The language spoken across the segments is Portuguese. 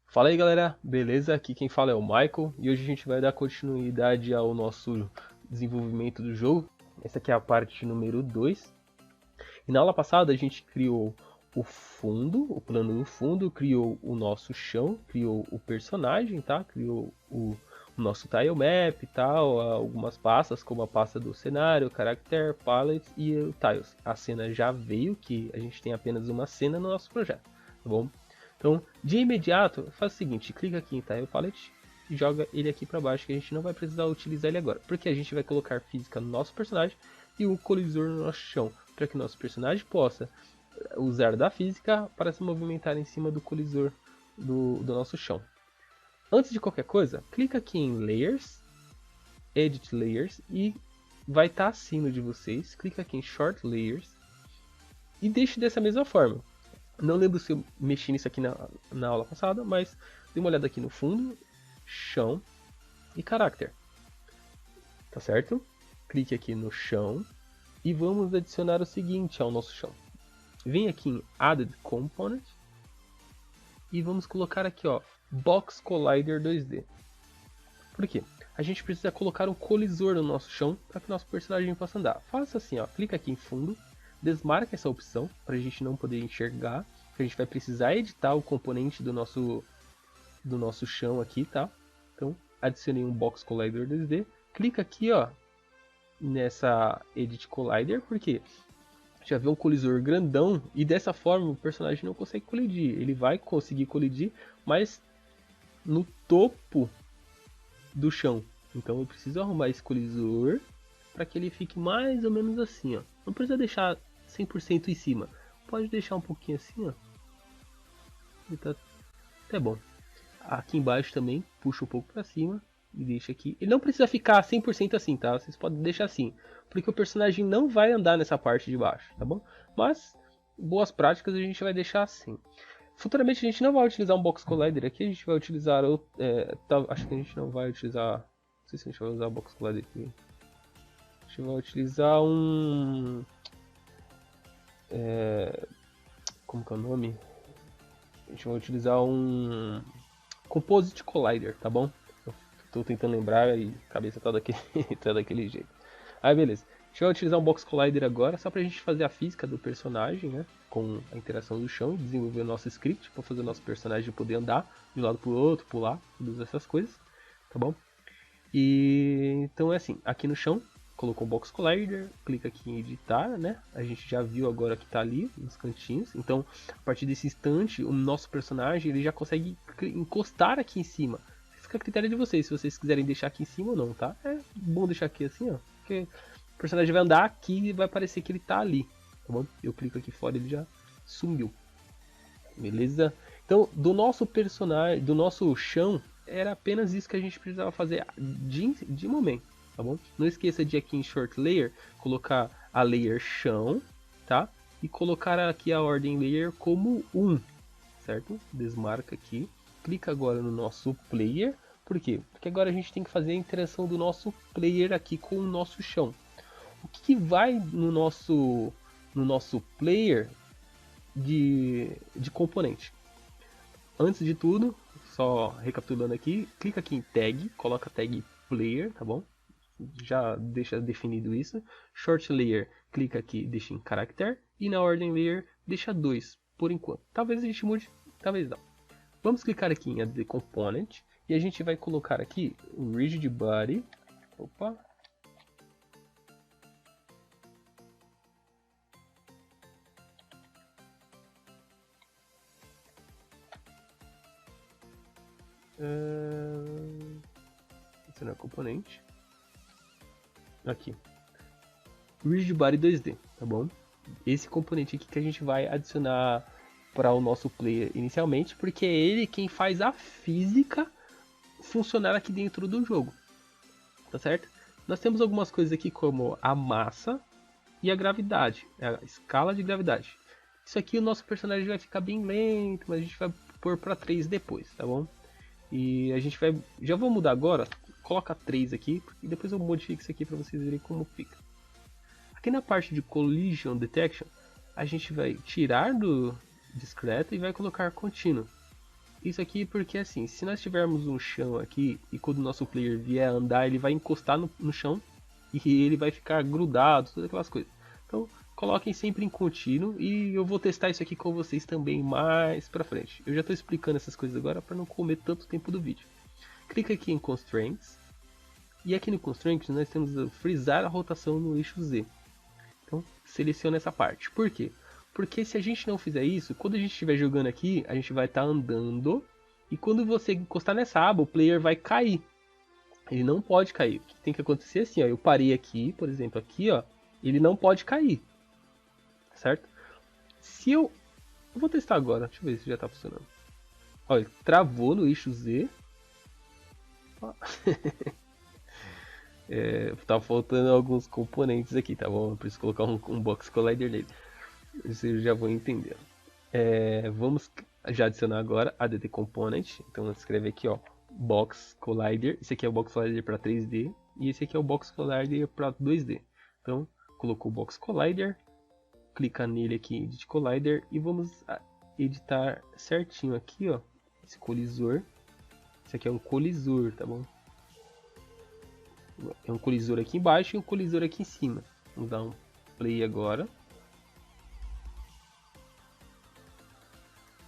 Fala aí galera, beleza? Aqui quem fala é o Michael e hoje a gente vai dar continuidade ao nosso desenvolvimento do jogo. Essa aqui é a parte número 2. E na aula passada a gente criou o fundo, o plano do fundo, criou o nosso chão, criou o personagem, tá? Criou o nosso tile map e tal, algumas pastas como a pasta do cenário, character, palette e o tiles. A cena já veio, que a gente tem apenas uma cena no nosso projeto, tá bom? Então, de imediato, faz o seguinte, clica aqui em Tile Palette e joga ele aqui para baixo, que a gente não vai precisar utilizar ele agora, porque a gente vai colocar física no nosso personagem e um colisor no nosso chão, para que nosso personagem possa usar da física para se movimentar em cima do colisor do nosso chão. Antes de qualquer coisa, clica aqui em Layers, Edit Layers e vai estar acima de vocês, clica aqui em Short Layers e deixe dessa mesma forma. Não lembro se eu mexi nisso aqui na aula passada, mas dê uma olhada aqui no fundo, chão e character. Tá certo? Clique aqui no chão e vamos adicionar o seguinte ao nosso chão. Vem aqui em Added Component e vamos colocar aqui, ó, Box Collider 2D. Por quê? A gente precisa colocar um colisor no nosso chão para que nosso personagem possa andar. Faça assim, ó, clica aqui em fundo, desmarca essa opção para a gente não poder enxergar. A gente vai precisar editar o componente do nosso chão aqui, tá? Então, adicionei um Box Collider 2D. Clica aqui, ó, nessa Edit Collider, porque já vê um colisor grandão e dessa forma o personagem não consegue colidir. Ele vai conseguir colidir, mas no topo do chão. Então eu preciso arrumar esse colisor para que ele fique mais ou menos assim, ó. Não precisa deixar 100% em cima. Pode deixar um pouquinho assim, ó. Ele tá até bom. Aqui embaixo também, puxa um pouco para cima e deixa aqui. Ele não precisa ficar 100% assim, tá? Vocês podem deixar assim, porque o personagem não vai andar nessa parte de baixo, tá bom? Mas, boas práticas a gente vai deixar assim. Futuramente a gente não vai utilizar um Box Collider aqui, a gente vai utilizar acho que a gente não vai utilizar, não sei se a gente vai usar o Box Collider aqui. A gente vai utilizar um, como que é o nome? A gente vai utilizar um Composite Collider, tá bom? Eu tô tentando lembrar e a cabeça tá daquele, tá daquele jeito. Aí beleza. A gente vai utilizar um Box Collider agora só pra gente fazer a física do personagem, né? Com a interação do chão e desenvolver o nosso script para fazer o nosso personagem poder andar de um lado pro outro, pular, todas essas coisas, tá bom? E então é assim, aqui no chão, colocou o Box Collider, clica aqui em editar, né? A gente já viu agora que tá ali nos cantinhos. Então, a partir desse instante, o nosso personagem ele já consegue encostar aqui em cima. Fica a critério de vocês, se vocês quiserem deixar aqui em cima ou não, tá? É bom deixar aqui assim, ó, porque o personagem vai andar aqui e vai parecer que ele tá ali, tá bom? Eu clico aqui fora e ele já sumiu. Beleza? Então, do nosso personagem, do nosso chão, era apenas isso que a gente precisava fazer de momento, tá bom? Não esqueça de aqui em Short Layer, colocar a layer chão, tá? E colocar aqui a ordem layer como 1, certo? Desmarca aqui. Clica agora no nosso player. Por quê? Porque agora a gente tem que fazer a interação do nosso player aqui com o nosso chão. O que vai no nosso player de componente? Antes de tudo, só recapitulando aqui, clica aqui em tag, coloca a tag player, tá bom? Já deixa definido isso. Short layer, clica aqui, deixa em character. E na ordem layer, deixa 2, por enquanto. Talvez a gente mude, talvez não. Vamos clicar aqui em add component. E a gente vai colocar aqui o rigid body. Opa, esse não é componente. Aqui. Rigid Body 2D, tá bom? Esse componente aqui que a gente vai adicionar para o nosso player inicialmente, porque é ele quem faz a física funcionar aqui dentro do jogo, tá certo? Nós temos algumas coisas aqui como a massa e a gravidade, a escala de gravidade. Isso aqui o nosso personagem vai ficar bem lento, mas a gente vai pôr para 3 depois, tá bom? E a gente vai, já vou mudar agora, coloca 3 aqui, e depois eu modifico isso aqui para vocês verem como fica. Aqui na parte de Collision Detection, a gente vai tirar do discreto e vai colocar contínuo. Isso aqui porque assim, se nós tivermos um chão aqui e quando o nosso player vier andar, ele vai encostar no chão e ele vai ficar grudado, todas aquelas coisas. Então, coloquem sempre em contínuo e eu vou testar isso aqui com vocês também mais pra frente. Eu já estou explicando essas coisas agora para não comer tanto tempo do vídeo. Clica aqui em Constraints e aqui no Constraints nós temos frisar a rotação no eixo Z. Então, seleciona essa parte. Por quê? Porque se a gente não fizer isso, quando a gente estiver jogando aqui, a gente vai estar andando e quando você encostar nessa aba, o player vai cair. Ele não pode cair. O que tem que acontecer é assim, ó, eu parei aqui, por exemplo, aqui, ó, ele não pode cair. Certo? Se eu vou testar agora, deixa eu ver se já está funcionando. Olha, ele travou no eixo Z. Tá faltando alguns componentes aqui, tá bom? Eu preciso colocar um box collider nele. Vocês já vão entender. Vamos já adicionar agora add component. Então escreve aqui, ó, box collider. Esse aqui é o box collider para 3D e esse aqui é o box collider para 2D. Então colocou o box collider, clica nele aqui, edit collider e vamos editar certinho aqui, ó, esse colisor. Esse aqui é um colisor, tá bom? É um colisor aqui embaixo e um colisor aqui em cima. Vamos dar um play agora.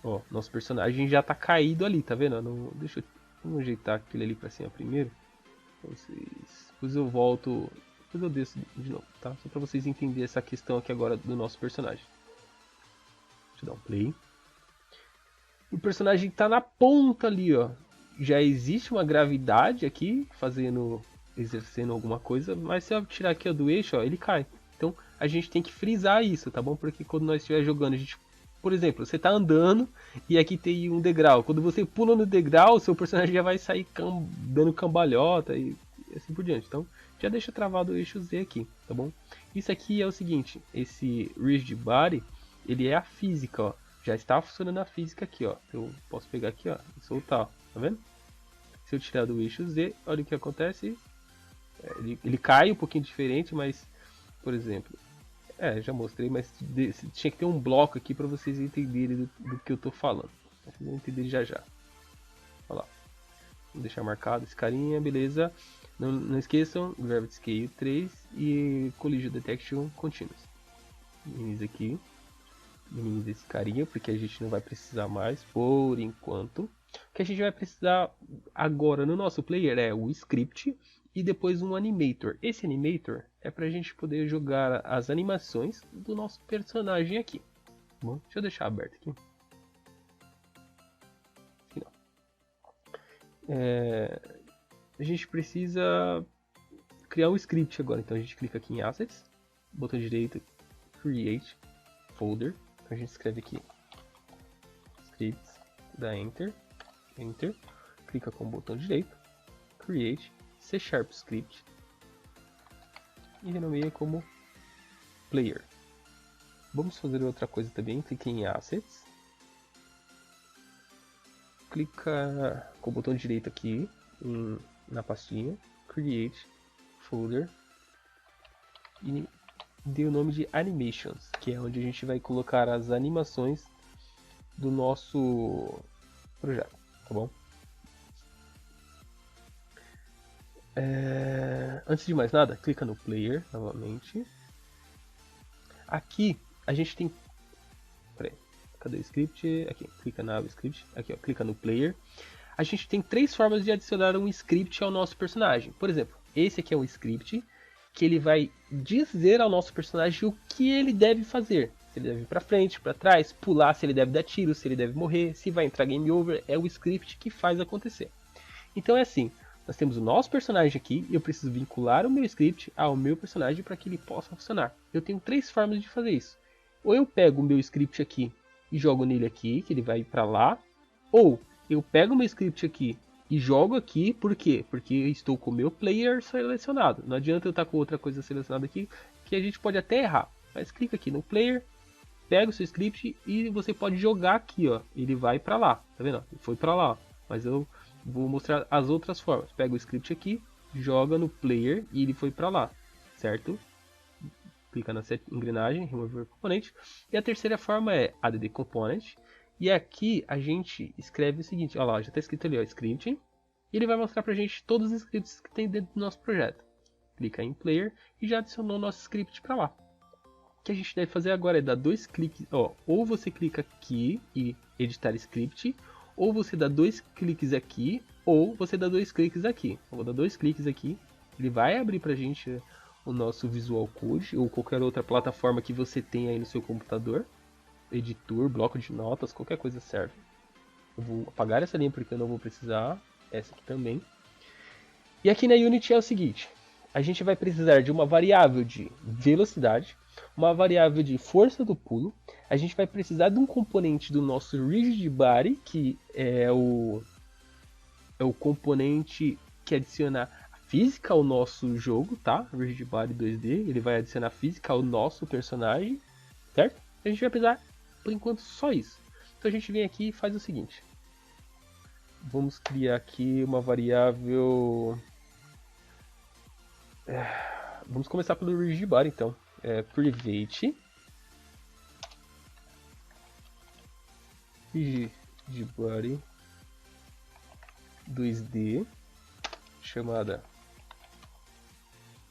Ó, nosso personagem já tá caído ali, tá vendo? Não, vamos ajeitar aquele ali pra cima primeiro. Depois eu volto. Depois eu desço de novo, tá? Só pra vocês entenderem essa questão aqui agora do nosso personagem. Deixa eu dar um play. O personagem tá na ponta ali, ó. Já existe uma gravidade aqui, exercendo alguma coisa, mas se eu tirar aqui ó, do eixo, ó, ele cai. Então a gente tem que frisar isso, tá bom? Porque quando nós estiver jogando, a gente, por exemplo, você tá andando e aqui tem um degrau. Quando você pula no degrau, o seu personagem já vai sair dando cambalhota e assim por diante. Então já deixa travado o eixo Z aqui, tá bom? Isso aqui é o seguinte, esse Rigid Body, ele é a física, ó. Já está funcionando a física aqui, ó. Eu posso pegar aqui, ó, e soltar, ó. Tá vendo? Se eu tirar do eixo Z, olha o que acontece. Ele cai um pouquinho diferente, mas, por exemplo, já mostrei, mas tinha que ter um bloco aqui para vocês entenderem do que eu tô falando. Vocês vão entender já já. Olha lá. Vou deixar marcado esse carinha, beleza. Não esqueçam, Gravity Scale 3 e Collision Detection Continuous. Minimiza aqui. Minimiza esse carinha, porque a gente não vai precisar mais por enquanto. O que a gente vai precisar agora no nosso player é o script e depois um animator. Esse animator é para a gente poder jogar as animações do nosso personagem aqui. Bom, deixa eu deixar aberto aqui. Aqui não. A gente precisa criar um script agora. Então a gente clica aqui em Assets, botão direito, Create, Folder. Então a gente escreve aqui Scripts, dá Enter. Enter, clica com o botão direito, Create, C# Script e renomeia como Player. Vamos fazer outra coisa também, clique em Assets, clica com o botão direito aqui na pastinha, Create, Folder e dê o nome de Animations, que é onde a gente vai colocar as animações do nosso projeto. Tá bom? Antes de mais nada, clica no Player novamente. Aqui a gente tem. Peraí, cadê o script? Aqui, clica na aba Script. Aqui, ó, clica no Player. A gente tem 3 formas de adicionar um script ao nosso personagem. Por exemplo, esse aqui é um script que ele vai dizer ao nosso personagem o que ele deve fazer. Se ele deve ir para frente, para trás, pular, se ele deve dar tiro, se ele deve morrer, se vai entrar game over, é o script que faz acontecer. Então é assim, nós temos o nosso personagem aqui e eu preciso vincular o meu script ao meu personagem para que ele possa funcionar. Eu tenho 3 formas de fazer isso. Ou eu pego o meu script aqui e jogo nele aqui, que ele vai para lá, ou eu pego o meu script aqui e jogo aqui, por quê? Porque eu estou com o meu player selecionado. Não adianta eu estar com outra coisa selecionada aqui, que a gente pode até errar. Mas clica aqui no player, pega o seu script e você pode jogar aqui, ó. Ele vai para lá, tá vendo? Ele foi para lá, mas eu vou mostrar as outras formas. Pega o script aqui, joga no player e ele foi para lá, certo? Clica na engrenagem, remover componente. E a terceira forma é add component. E aqui a gente escreve o seguinte, olha lá, já está escrito ali, ó, script. E ele vai mostrar pra gente todos os scripts que tem dentro do nosso projeto. Clica em player e já adicionou o nosso script para lá. O que a gente deve fazer agora é dar 2 cliques, ó, ou você clica aqui e editar script, ou você dá 2 cliques aqui, ou você dá 2 cliques aqui. Eu vou dar 2 cliques aqui, ele vai abrir pra gente o nosso Visual Code, ou qualquer outra plataforma que você tenha aí no seu computador. Editor, bloco de notas, qualquer coisa serve. Eu vou apagar essa linha porque eu não vou precisar, essa aqui também. E aqui na Unity é o seguinte, a gente vai precisar de uma variável de velocidade, uma variável de força do pulo, a gente vai precisar de um componente do nosso Rigid Body, que é o componente que adiciona física ao nosso jogo, tá? Rigid Body 2D, ele vai adicionar física ao nosso personagem, certo? A gente vai precisar, por enquanto, só isso. Então a gente vem aqui e faz o seguinte. Vamos criar aqui uma variável... Vamos começar pelo Rigid Body, então. Private Rigid Body 2D chamada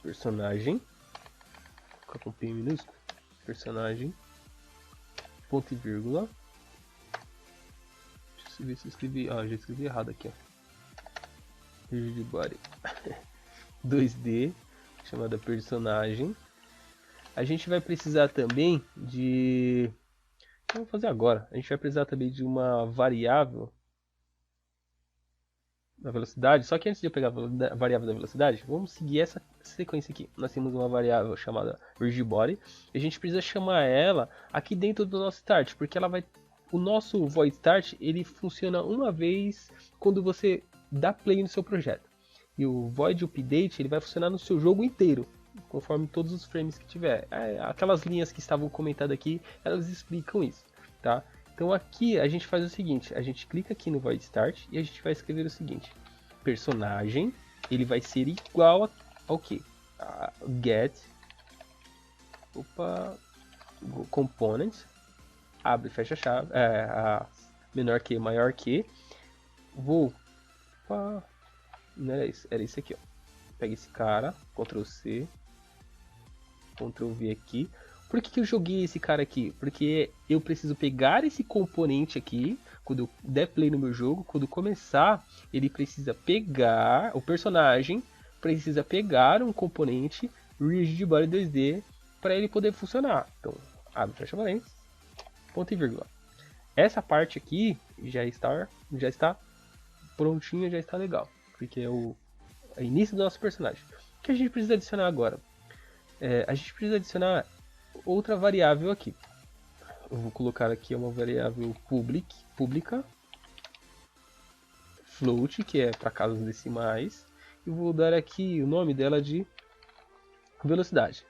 personagem, com P minúsculo, personagem, ponto e vírgula. Deixa eu ver se eu escrevi, já escrevi errado aqui, ó. Rigid Body 2D chamada personagem. A gente vai precisar também de... Vamos fazer agora. A gente vai precisar também de uma variável da velocidade. Só que antes de eu pegar a variável da velocidade, vamos seguir essa sequência aqui. Nós temos uma variável chamada Rigid Body. E a gente precisa chamar ela aqui dentro do nosso start, porque ela vai... O nosso void start, ele funciona uma vez quando você dá play no seu projeto. E o void update, ele vai funcionar no seu jogo inteiro, conforme todos os frames que tiver. Aquelas linhas que estavam comentadas aqui, elas explicam isso, tá? Então aqui a gente faz o seguinte, a gente clica aqui no void start e a gente vai escrever o seguinte: personagem, ele vai ser igual ao que? Get component, abre, fecha a chave, menor que, maior que, não era isso, era isso aqui, ó. Pega esse cara, Ctrl C, Ctrl V aqui. Por que eu joguei esse cara aqui? Porque eu preciso pegar esse componente aqui, quando eu der play no meu jogo, quando começar, ele precisa pegar, o personagem precisa pegar um componente Rigid Body 2D para ele poder funcionar. Então, abre, fecha parênteses, ponto e vírgula. Essa parte aqui já está prontinha, já está legal, porque é o início do nosso personagem. O que a gente precisa adicionar agora? A gente precisa adicionar outra variável aqui. Eu vou colocar aqui uma variável pública, float, que é para casas decimais, e vou dar aqui o nome dela de velocidade,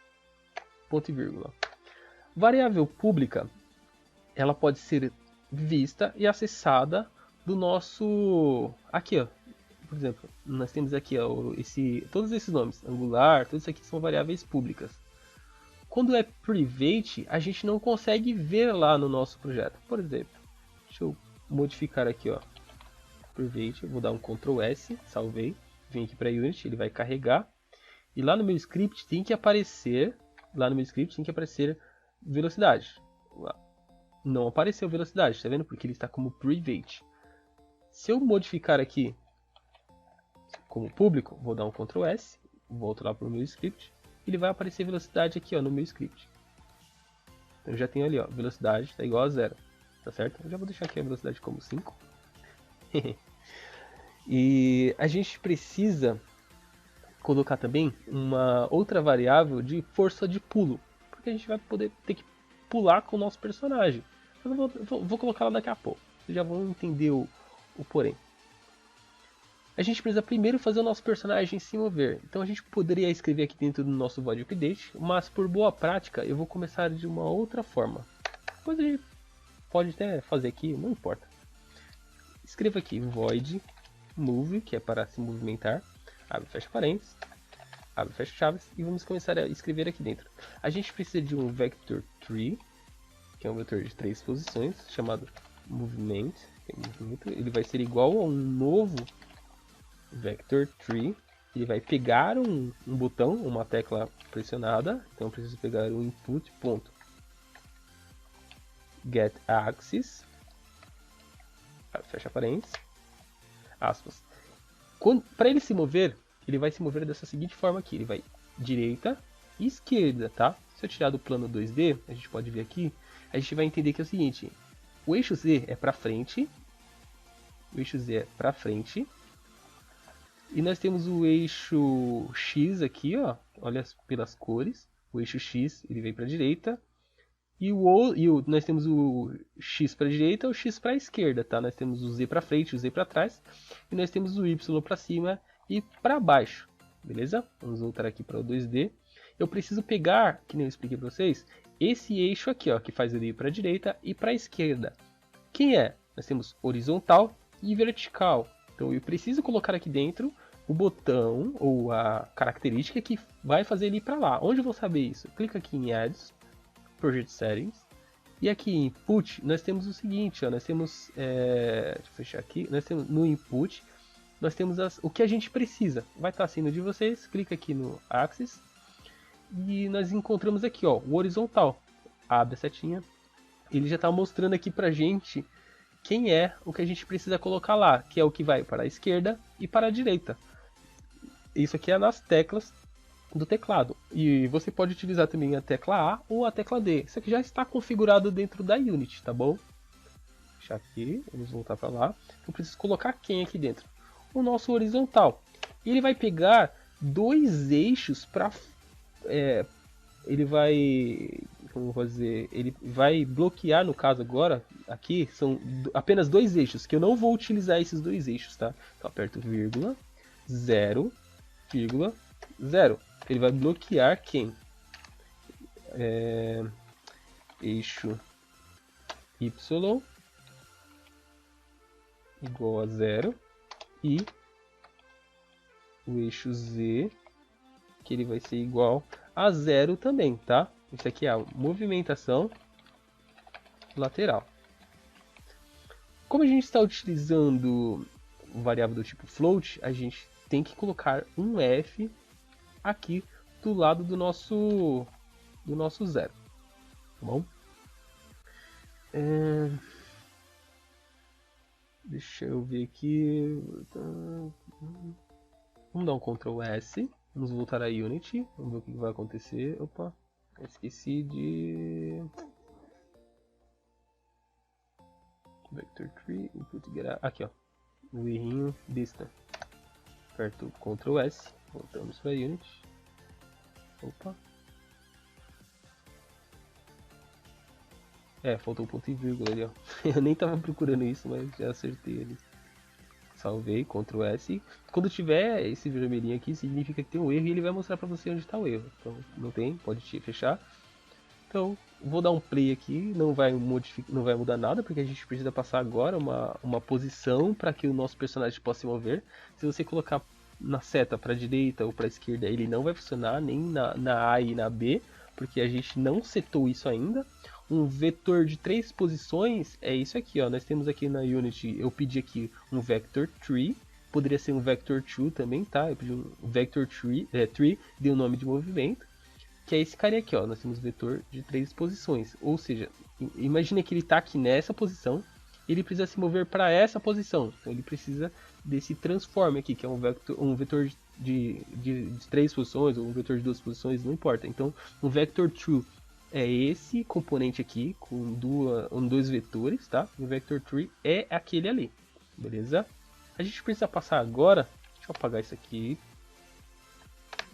ponto e vírgula. Variável pública, ela pode ser vista e acessada do nosso... Aqui, ó. Por exemplo, nós temos aqui, ó, todos esses nomes, Angular, todos isso aqui são variáveis públicas. Quando é private, a gente não consegue ver lá no nosso projeto. Por exemplo, deixa eu modificar aqui, ó, private, eu vou dar um Ctrl S, salvei, vem aqui para Unity, ele vai carregar, e lá no meu script tem que aparecer, velocidade. Não apareceu velocidade, tá vendo? Porque ele está como private. Se eu modificar aqui como público, vou dar um Ctrl S, volto lá para o meu script, ele vai aparecer velocidade aqui, ó, no meu script. Então eu já tenho ali, ó, velocidade está igual a 0, tá certo? Eu já vou deixar aqui a velocidade como 5. E a gente precisa colocar também uma outra variável de força de pulo, porque a gente vai poder ter que pular com o nosso personagem. Eu vou colocar ela daqui a pouco, vocês já vão entender o porém. A gente precisa primeiro fazer o nosso personagem se mover. Então a gente poderia escrever aqui dentro do nosso void update, mas por boa prática eu vou começar de uma outra forma. Depois a gente pode até fazer aqui, não importa. Escreva aqui void move, que é para se movimentar, abre, fecha parênteses, abre, fecha chaves, e vamos começar a escrever aqui dentro. A gente precisa de um vector tree, que é um vetor de 3 posições, chamado movimento, ele vai ser igual a um novo vector tree. Ele vai pegar um botão, uma tecla pressionada, então eu preciso pegar o input ponto get axis, fecha parênteses, aspas. Para ele se mover, ele vai se mover dessa seguinte forma aqui, ele vai direita e esquerda, tá? Se eu tirar do plano 2D, a gente pode ver aqui, a gente vai entender que é o seguinte, o eixo Z é para frente, e nós temos o eixo X aqui, ó, olha pelas cores, o eixo X ele vem para a direita, nós temos o X para a direita e o X para a esquerda, tá? Nós temos o Z para frente, o Z para trás, e nós temos o Y para cima e para baixo, beleza? Vamos voltar aqui para o 2D. Eu preciso pegar, que nem eu expliquei para vocês, esse eixo aqui, ó, que faz ele ir para a direita e para a esquerda. Quem é? Nós temos horizontal e vertical. Então eu preciso colocar aqui dentro o botão ou a característica que vai fazer ele ir para lá. Onde eu vou saber isso? Clica aqui em Add, Project Settings, e aqui em Input nós temos o seguinte, ó, nós temos, deixa eu fechar aqui, nós temos no Input, nós temos o que a gente precisa. Vai estar assim no de vocês, clica aqui no Axis, e nós encontramos aqui, ó, o horizontal. Abre a setinha, ele já está mostrando aqui pra gente quem é o que a gente precisa colocar lá, que é o que vai para a esquerda e para a direita. Isso aqui é nas teclas do teclado. E você pode utilizar também a tecla A ou a tecla D. Isso aqui já está configurado dentro da Unity, tá bom? Deixa aqui, vamos voltar para lá. Eu preciso colocar quem aqui dentro? O nosso horizontal. Ele vai pegar dois eixos para... ele vai... Como fazer? Ele vai bloquear, no caso agora, aqui, são apenas dois eixos, que eu não vou utilizar esses dois eixos, tá? Então aperto vírgula, 0, vírgula, 0. Ele vai bloquear quem? Eixo Y igual a 0 e o eixo Z, que ele vai ser igual a 0 também, tá? Isso aqui é a movimentação lateral. Como a gente está utilizando variável do tipo float, a gente tem que colocar um F aqui do lado do nosso zero, tá bom? Deixa eu ver aqui. Vamos dar um Ctrl S. Vamos voltar a Unity. Vamos ver o que vai acontecer. Opa, esqueci de... Vector Tree, Input Get... Aqui, ó. O errinho besta. Aperto Ctrl S. Voltamos para Unity. Opa. Faltou um ponto e vírgula ali, ó. Eu nem tava procurando isso, mas já acertei ali. Salvei, Ctrl S. Quando tiver esse vermelhinho aqui, significa que tem um erro e ele vai mostrar pra você onde está o erro. Então, não tem, pode fechar. Então, vou dar um play aqui, não vai mudar nada, porque a gente precisa passar agora uma posição para que o nosso personagem possa se mover. Se você colocar na seta para a direita ou para a esquerda, ele não vai funcionar, nem na A e na B, porque a gente não setou isso ainda. Um vetor de 3 posições é isso aqui, ó. Nós temos aqui na Unity, eu pedi aqui um vector tree, poderia ser um vector 2 também, tá? Eu pedi um vector tree, dei o nome de movimento, que é esse cara aqui, ó. Nós temos vetor de 3 posições, ou seja, imagine que ele está aqui nessa posição, ele precisa se mover para essa posição, então ele precisa desse transform aqui, que é um vetor de 3 posições, ou um vetor de 2 posições, não importa. Então, um vector true é esse componente aqui, com dois vetores, tá? O vector tree é aquele ali, beleza? A gente precisa passar agora, deixa eu apagar isso aqui,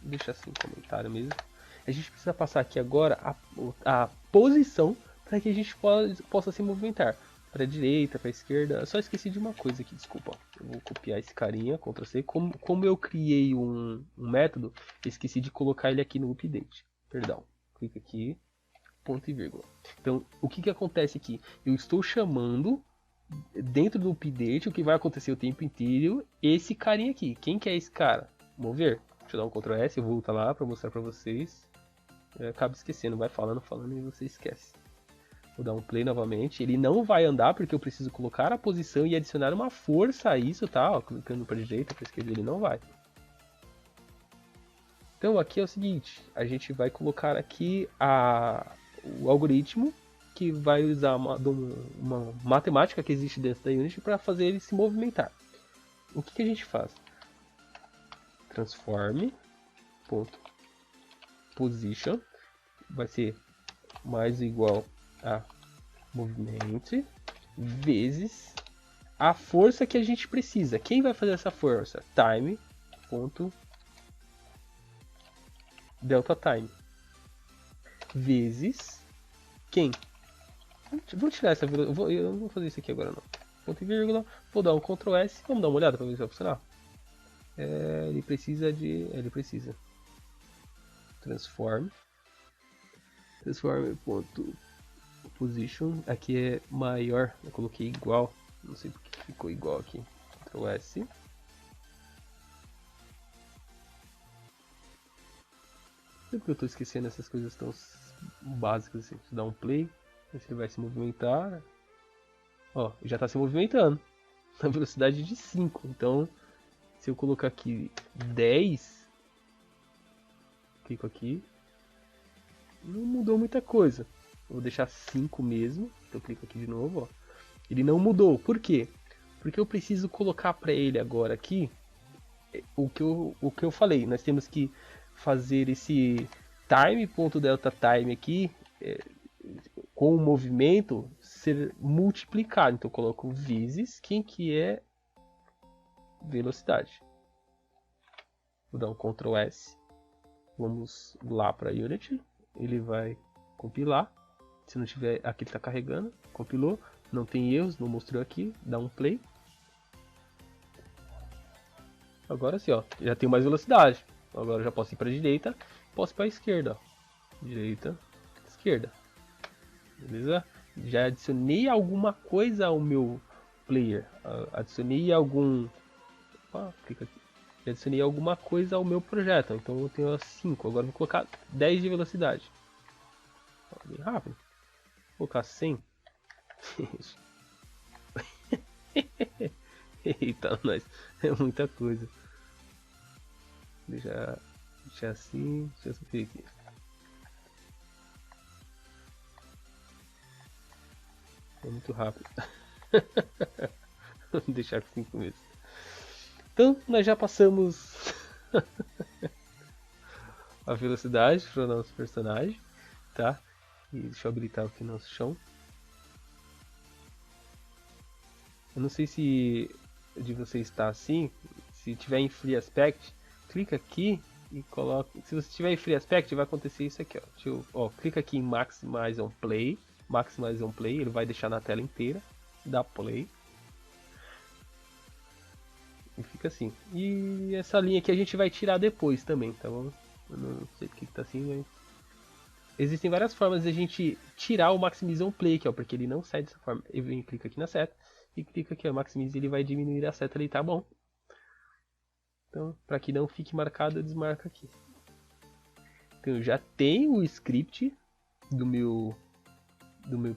deixa assim no comentário mesmo. A gente precisa passar aqui agora a posição para que a gente possa se movimentar. Para a direita, para a esquerda. Eu só esqueci de uma coisa aqui, desculpa. Eu vou copiar esse carinha, Ctrl C. Como eu criei um método, eu esqueci de colocar ele aqui no update. Perdão. Clica aqui, ponto e vírgula. Então, o que acontece aqui? Eu estou chamando, dentro do update, o que vai acontecer o tempo inteiro, esse carinha aqui. Quem que é esse cara? Mover. Deixa eu dar um Ctrl S, eu volto lá para mostrar para vocês. Eu acabo esquecendo, vai falando e você esquece. Vou dar um play novamente. Ele não vai andar porque eu preciso colocar a posição e adicionar uma força a isso, tá? Ó, clicando para direita, para esquerda, ele não vai. Então aqui é o seguinte, a gente vai colocar aqui o algoritmo que vai usar uma matemática que existe dentro da Unity para fazer ele se movimentar. O que a gente faz? Transform.position vai ser mais igual a movimento vezes a força que a gente precisa. Quem vai fazer essa força? Time.DeltaTime vezes quem? Vou tirar essa vírgula. Eu não vou fazer isso aqui agora não. Ponto e vírgula. Vou dar um Ctrl S. Vamos dar uma olhada para ver se vai funcionar. Ele precisa. Transform.position. Aqui é maior. Eu coloquei igual. Não sei porque ficou igual aqui. Ctrl S. Não sei porque eu estou esquecendo essas coisas tão básicas assim. Você dá um play. Ver se ele vai se movimentar. Ó, já está se movimentando. Na velocidade de 5. Então, se eu colocar aqui 10. Clico aqui. Não mudou muita coisa. Vou deixar 5 mesmo. Então, eu clico aqui de novo, ó. Ele não mudou. Por quê? Porque eu preciso colocar para ele agora aqui o que eu falei. Nós temos que fazer esse time.deltaTime aqui com o movimento ser multiplicado. Então eu coloco vezes quem que é velocidade. Vou dar um Ctrl S. Vamos lá para Unity. Ele vai compilar. Se não tiver, aqui ele está carregando. Compilou. Não tem erros, não mostrou aqui. Dá um play. Agora sim, ó, já tenho mais velocidade. Agora eu já posso ir para a direita, posso ir para a esquerda. Ó. Direita, esquerda. Beleza? Já adicionei alguma coisa ao meu player. Adicionei algum... Opa, clica aqui. Já adicionei alguma coisa ao meu projeto. Então eu tenho 5. Agora eu vou colocar 10 de velocidade. Bem rápido. Vou colocar 100. Eita, nós. É muita coisa. Deixa assim. Deixa eu subir aqui. É muito rápido. Vou deixar com 5 meses. Então, nós já passamos a velocidade para o nosso personagem, tá? E deixa eu habilitar aqui o nosso chão. Eu não sei se de você está assim, se tiver em Free Aspect, clica aqui e coloca. Se você tiver em Free Aspect, vai acontecer isso aqui, ó. Clica aqui em Maximize on Play, ele vai deixar na tela inteira, dá play. E fica assim. E essa linha aqui a gente vai tirar depois também, tá bom? Eu não sei porque que tá assim, mas existem várias formas de a gente tirar o Maximize on Play aqui, ó, porque ele não sai dessa forma. Eu venho, clica aqui na seta e clica aqui, ó, Maximize, ele vai diminuir a seta ali, tá bom? Então, para que não fique marcado, eu desmarco aqui. Então, eu já tenho o script do meu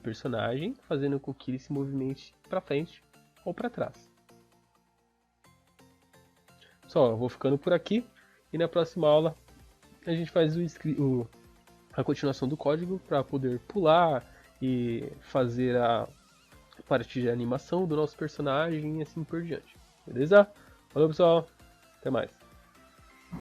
personagem, fazendo com que ele se movimente para frente ou para trás. Só, eu vou ficando por aqui e na próxima aula a gente faz a continuação do código para poder pular e fazer a parte de animação do nosso personagem e assim por diante. Beleza? Falou, pessoal! Até mais!